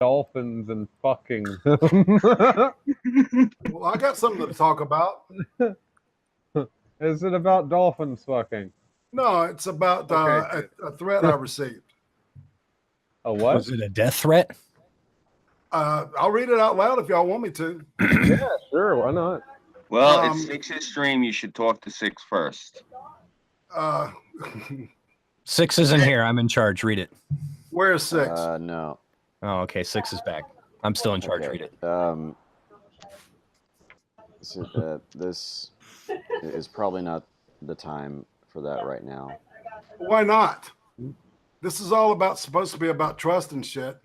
dolphins and fucking. Well, I got something to talk about. Is it about dolphins fucking? No, it's about Okay, a threat I received. A what? Was it a death threat? I'll read it out loud if y'all want me to. Yeah, sure. Why not? Well, it's Six's stream. You should talk to Six first. Six isn't here. I'm in charge. Read it. Where's Six? No. Oh, okay. Six is back. I'm still in charge. Okay. Read it. So this is probably not the time for that right now. Why not? This is all supposed to be about trust and shit.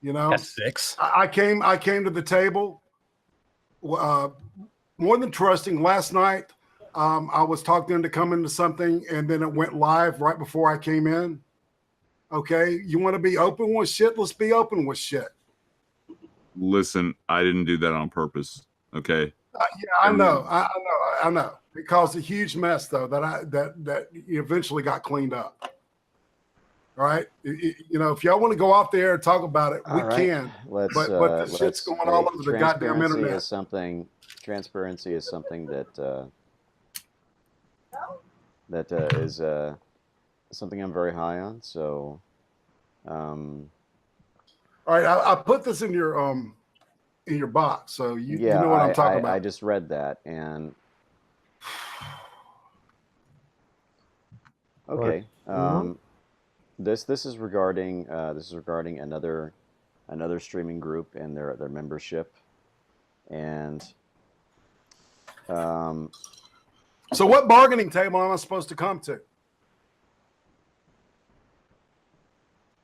You know, That's Six. I came to the table more than trusting. Last night, I was talking to come into something, and then it went live right before I came in. Okay, you want to be open with shit? Let's be open with shit. Listen, I didn't do that on purpose. Okay. Yeah, I know. It caused a huge mess, though, that eventually got cleaned up. All right, you know, if y'all want to go out there and talk about it, we can. But the shit's going all over the goddamn internet. Transparency is something that is something I'm very high on. So, all right, I put this in your box, so you know what I'm talking about. I just read that, and okay. This is regarding another streaming group and their membership, and so what bargaining table am I supposed to come to?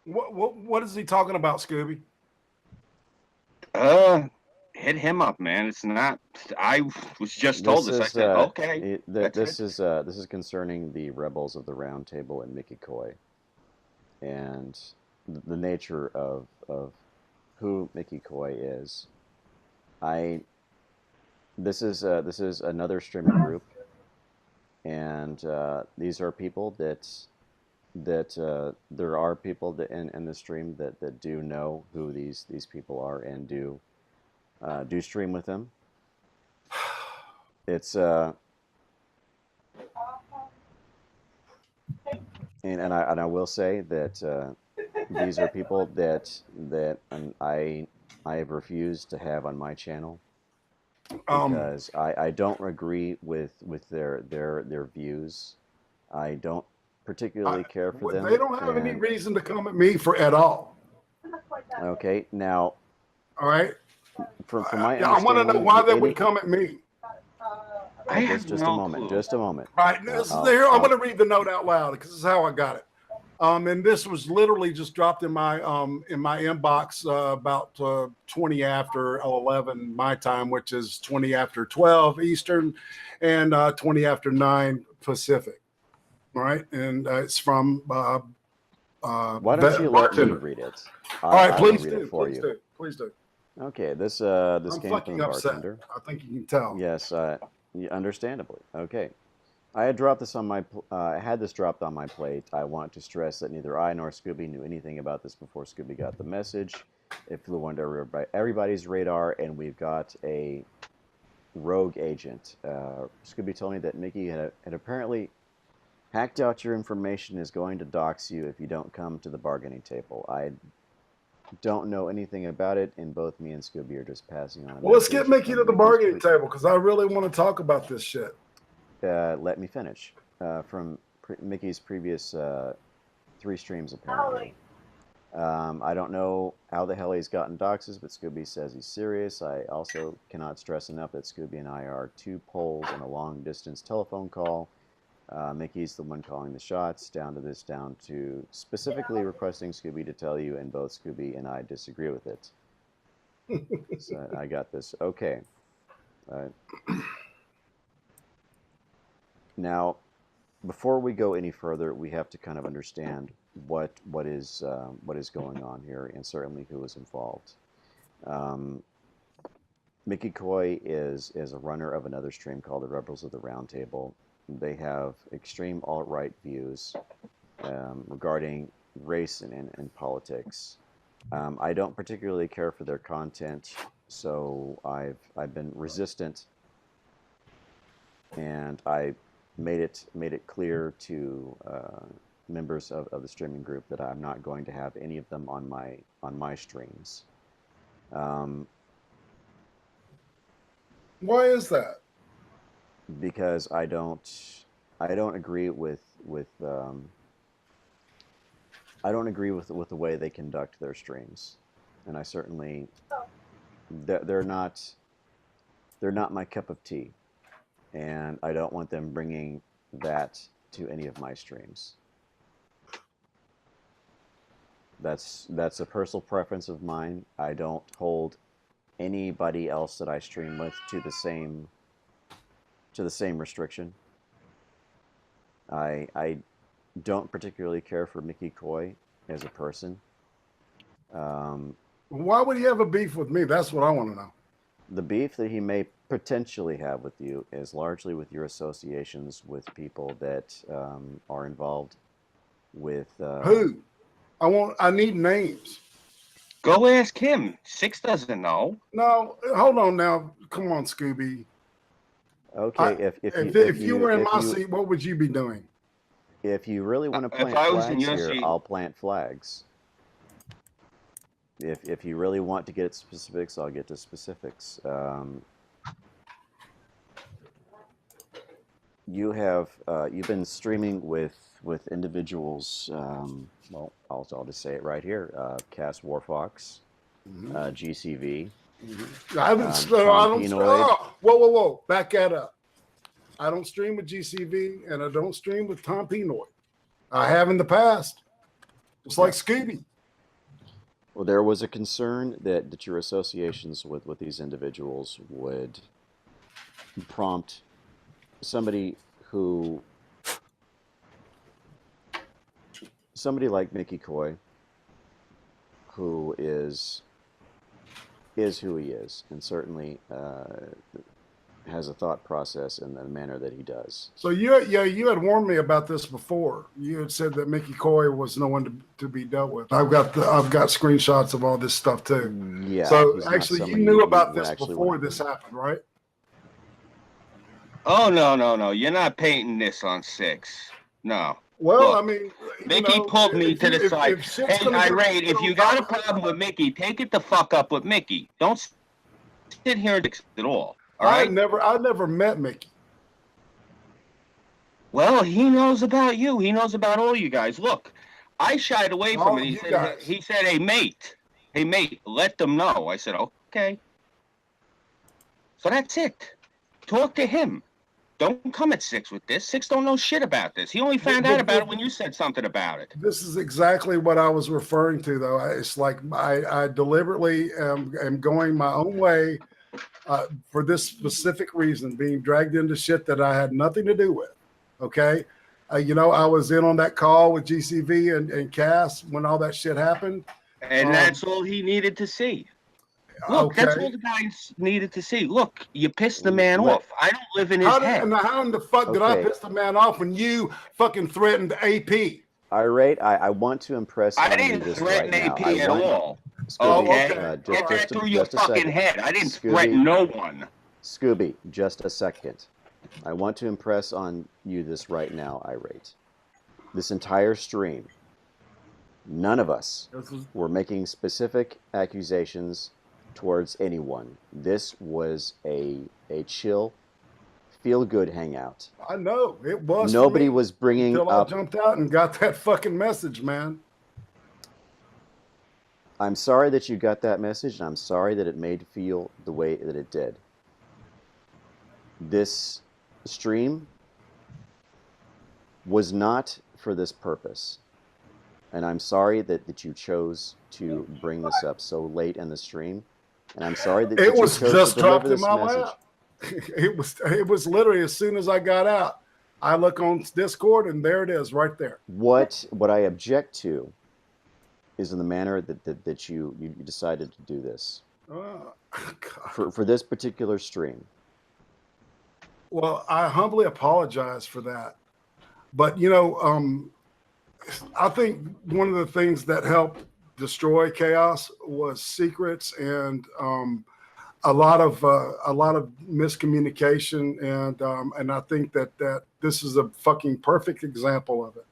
What is he talking about, Scooby? Hit him up, man. It's not. I was just told this. I said, okay. This is concerning the Rebels of the Round Table and Mickey Coy, and the nature of who Mickey Coy is. This is another streaming group, and these are people that there are people that in the stream that do know who these people are and do stream with them. It's and I will say that these are people that I have refused to have on my channel because I don't agree with their views. I don't particularly care for them. They don't have any reason to come at me at all. Okay, now. All right. From my I want to know why they would come at me. Just a moment. Right. Here, I'm going to read the note out loud because this is how I got it. And this was literally just dropped in my inbox about 20 after 11 my time, which is 20 after 12 Eastern, and 20 after 9 Pacific. All right, and it's from. Why don't you let me read it? All right, please read do. It for please you. do. Please do. Okay, this I'm came fucking from the upset. bartender. I think you can tell. Yes, understandably. Okay, I had dropped this on my. I had this dropped on my plate. I want to stress that neither I nor Scooby knew anything about this before Scooby got the message. It flew under everybody's radar, and we've got a rogue agent. Scooby told me that Mickey had apparently hacked out your information, is going to dox you if you don't come to the bargaining table. I don't know anything about it, and both me and Scooby are just passing on. Well, let's get Mickey to the bargaining table because I really want to talk about this shit. Let me finish. From Mickey's previous 3 streams, apparently. I don't know how the hell he's gotten doxes, but Scooby says he's serious. I also cannot stress enough that Scooby and I are 2 poles in a long-distance telephone call. Mickey's the one calling the shots, down to specifically requesting Scooby to tell you, and both Scooby and I disagree with it. So I got this. Okay. Now, before we go any further, we have to kind of understand what is going on here, and certainly who is involved. Mickey Coy is a runner of another stream called the Rebels of the Round Table. They have extreme alt-right views regarding race and politics. I don't particularly care for their content, so I've been resistant, and I made it clear to members of the streaming group that I'm not going to have any of them on my streams. Why is that? Because I don't agree with I don't agree with the way they conduct their streams, and I certainly they're not my cup of tea, and I don't want them bringing that to any of my streams. That's a personal preference of mine. I don't hold anybody else that I stream with to the same restriction. I don't particularly care for Mickey Coy as a person. Why would he have a beef with me? That's what I want to know. The beef that he may potentially have with you is largely with your associations with people that are involved with Who? I need names. Go ask him. Six doesn't know. No, hold on now. Come on, Scooby. Okay, If you were in my seat, what would you be doing? If you really want to If plant I was in flags your here, seat- I'll plant flags. If you really want to get at specifics, I'll get to specifics. You've been streaming with individuals. Well, I'll just say it right here. Cass Warfox, GCV. I haven't. I don't. Oh, whoa! Back that up. I don't stream with GCV, and I don't stream with Tom Pinoy. I have in the past. Just like Scooby. Well, there was a concern that your associations with these individuals would prompt somebody like Mickey Coy, who is who he is, and certainly has a thought process in the manner that he does. So you had warned me about this before. You had said that Mickey Coy was no one to be dealt with. I've got screenshots of all this stuff too. Yeah. So actually, you knew about this before this happened, right? Oh no! You're not painting this on Six. No. Well, Look, I mean, Mickey pulled me to the side. Hey, Irate, if you got a problem with Mickey, take it the fuck up with Mickey. Don't sit here and at all. All right? I never met Mickey. Well, he knows about you. He knows about all you guys. Look, I shied away from it. He said, "Hey, mate, let them know." I said, "Okay." So that's it. Talk to him. Don't come at Six with this. Six don't know shit about this. He only found out about it when you said something about it. This is exactly what I was referring to, though. It's like I deliberately am going my own way for this specific reason, being dragged into shit that I had nothing to do with. Okay? I was in on that call with GCV and Cass when all that shit happened. And that's all he needed to see. Look, that's all the guys needed to see. Look, you pissed the man off. I don't live in his head. How in the fuck did I piss the man off when you fucking threatened AP? Irate, I want to impress I on didn't you this threaten right AP now. at all. Scooby, Okay? Get that through your fucking head. I didn't threaten no one. Scooby, just a second. I want to impress on you this right now, Irate. This entire stream, none of us were making specific accusations towards anyone. This was a chill, feel-good hangout. I know it was. Nobody was bringing until up. I jumped out and got that fucking message, man. I'm sorry that you got that message, and I'm sorry that it made you feel the way that it did. This stream was not for this purpose, and I'm sorry that you chose to bring this up so late in the stream. And I'm sorry that it was just dropped in my message. lap. It was literally as soon as I got out, I look on Discord and there it is, right there. What I object to is in the manner that you decided to do this for this particular stream. Well, I humbly apologize for that, but I think one of the things that helped destroy Chaos was secrets and a lot of miscommunication, and I think that this is a fucking perfect example of it.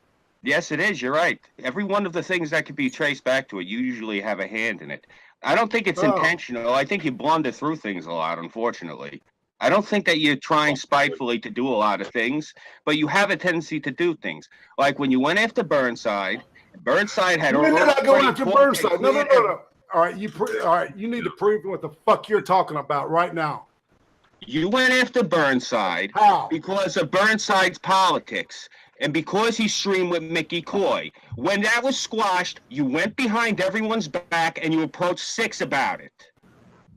Yes, it is. You're right. Every one of the things that could be traced back to it, you usually have a hand in it. I don't think it's intentional. I think you blunder through things a lot, unfortunately. I don't think that you're trying spitefully to do a lot of things, but you have a tendency to do things. Like when you went after Burnside, Burnside had When did I go already after caught Burnside? and No, no, cleared no, no. All right, all right. You need to prove what the fuck you're talking about right now. You went after Burnside How? because of Burnside's politics and because he streamed with Mickey Coy. When that was squashed, you went behind everyone's back and you approached Six about it.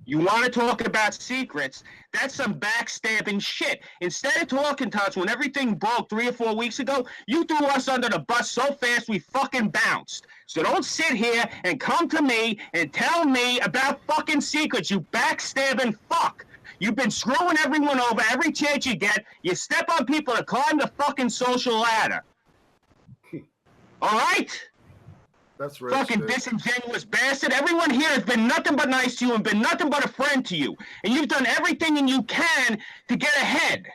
You want to talk about secrets? That's some backstabbing shit. Instead of talking to us when everything broke 3 or 4 weeks ago, you threw us under the bus so fast we fucking bounced. So don't sit here and come to me and tell me about fucking secrets, you backstabbing fuck. You've been screwing everyone over every chance you get. You step on people to climb the fucking social ladder. All right? That's rich, Fucking dude. disingenuous bastard. Everyone here has been nothing but nice to you and been nothing but a friend to you. And you've done everything you can to get ahead.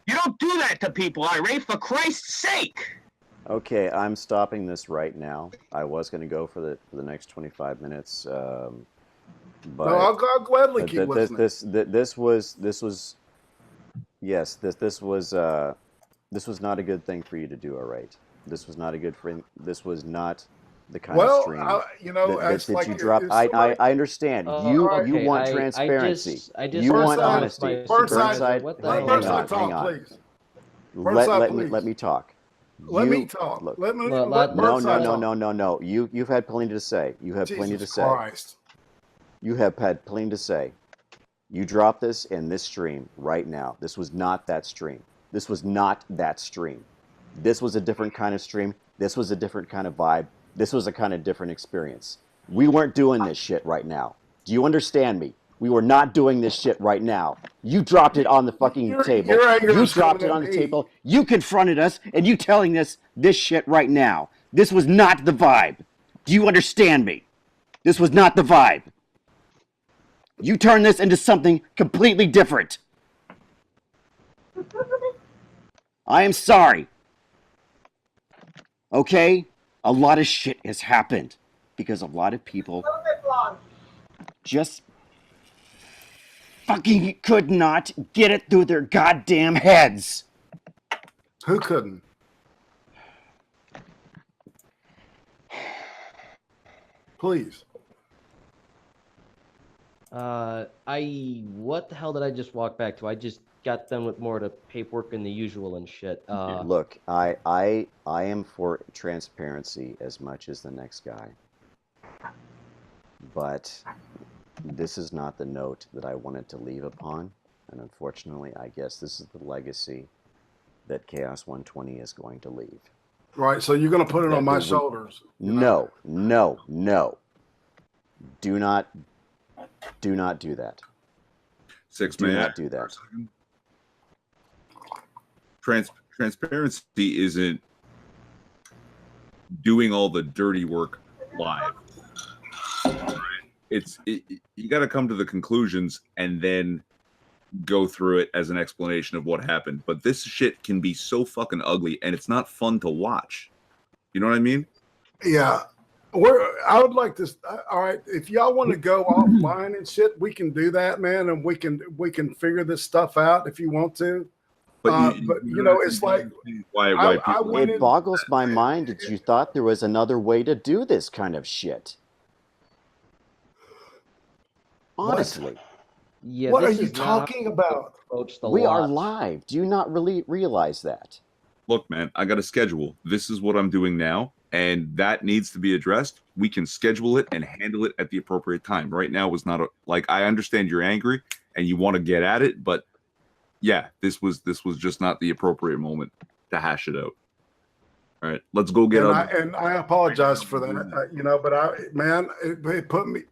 You don't do that to people, Irate, for Christ's sake. Okay, I'm stopping this right now. I was going to go for the next 25 minutes, but No, I'll gladly keep listening. This was not a good thing for you to do, Irate. This was not a good thing. This was not the kind of stream that you drop. I understand. You want transparency. You want honesty. Burnside, hang on. please. Let me talk. Let me talk. Look, let no. You've had plenty to say. You have plenty to say. Christ. You have had plenty to say. You drop this in this stream right now. This was not that stream. This was not that stream. This was a different kind of stream. This was a different kind of vibe. This was a kind of different experience. We weren't doing this shit right now. Do you understand me? We were not doing this shit right now. You dropped it on the fucking table. You dropped it on the table. You confronted us, and you telling us this shit right now. This was not the vibe. Do you understand me? This was not the vibe. You turned this into something completely different. I am sorry. Okay? A lot of shit has happened because a lot of people just fucking could not get it through their goddamn heads. Who couldn't? Please. What the hell did I just walk back to? I just got done with more of the paperwork and the usual and shit. Look, I am for transparency as much as the next guy. But this is not the note that I wanted to leave upon. And unfortunately, I guess this is the legacy that Chaos 120 is going to leave. Right, so you're going to put it on my shoulders. No. Do not do that. Six Do man. not do that. Transparency isn't doing all the dirty work live. You got to come to the conclusions and then go through it as an explanation of what happened. But this shit can be so fucking ugly, and it's not fun to watch. You know what I mean? Yeah. I would like to. All right, if y'all want to go offline and shit, we can do that, man, and we can figure this stuff out if you want to. But you know, it's like it boggles my mind that you thought there was another way to do this kind of shit. Honestly. Yeah, what are you talking about? We are live. Do you not really realize that? Look, man, I got a schedule. This is what I'm doing now, and that needs to be addressed. We can schedule it and handle it at the appropriate time. Right now was not like, I understand you're angry and you want to get at it, but yeah, this was just not the appropriate moment to hash it out. All right, let's go get up. And I apologize for that, you know, but it put me.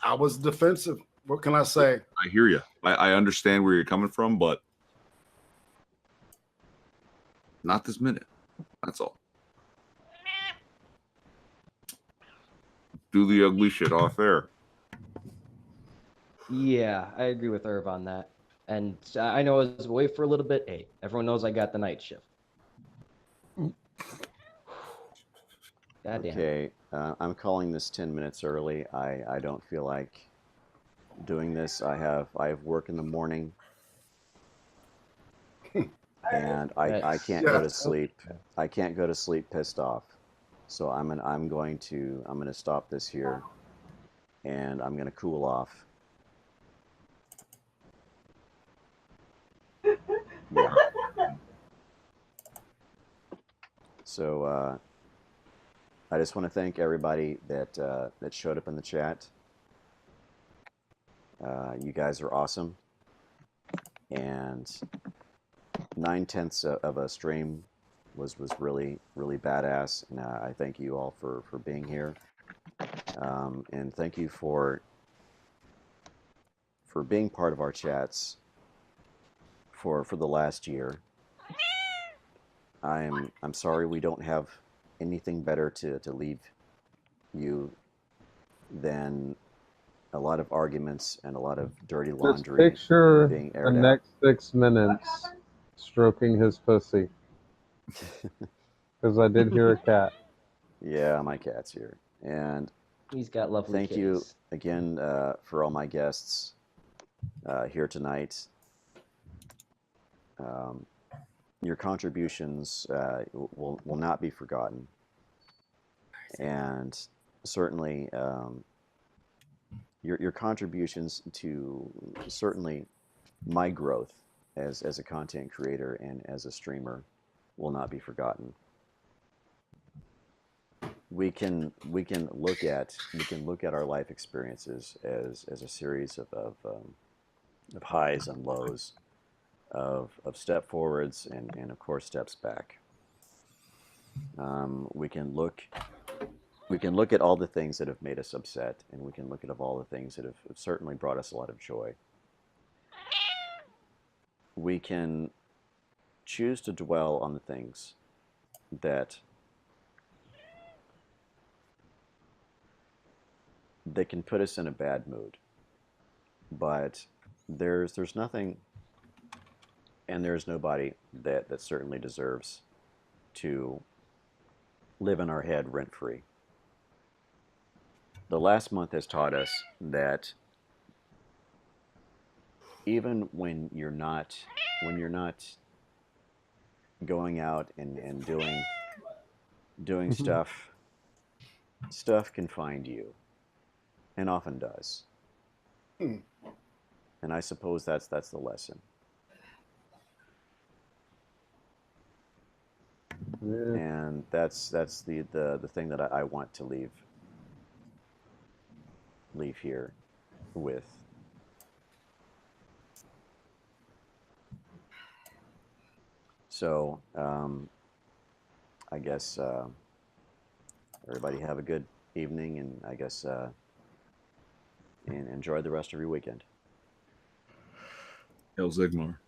I was defensive. What can I say? I hear you. I understand where you're coming from, but not this minute. That's all. do the ugly shit off there. Yeah, I agree with Irv on that. And I know I was away for a little bit. Hey, everyone knows I got the night shift. Goddamn. Okay, I'm calling this 10 minutes early. I don't feel like doing this. I have work in the morning, and I can't go to sleep. I can't go to sleep pissed off. So I'm going to stop this here, and I'm gonna cool off. Yeah. So I just want to thank everybody that showed up in the chat. You guys are awesome, and 9/10 of a stream was really badass, and I thank you all for being here, and thank you for being part of our chats for the last year. I'm sorry we don't have anything better to leave you than a lot of arguments and a lot of dirty Just laundry picture being the aired out. next 6 minutes stroking his pussy. Because I did hear a cat. Yeah, my cat's here. And He's got lovely thank you kitties. again for all my guests here tonight. Your contributions will not be forgotten. And certainly your contributions to certainly my growth as a content creator and as a streamer will not be forgotten. We can look at our life experiences as a series of highs and lows, of step forwards and of course steps back. We can look at all the things that have made us upset, and we can look at all the things that have certainly brought us a lot of joy. We can choose to dwell on the things that can put us in a bad mood. But there's nothing and there's nobody that certainly deserves to live in our head rent-free. The last month has taught us that even when you're not going out and doing stuff can find you, and often does. And I suppose that's the lesson. Yeah. And that's the thing that I want to leave here with. So I guess everybody have a good evening, and I guess and enjoy the rest of your weekend. El Zigmar.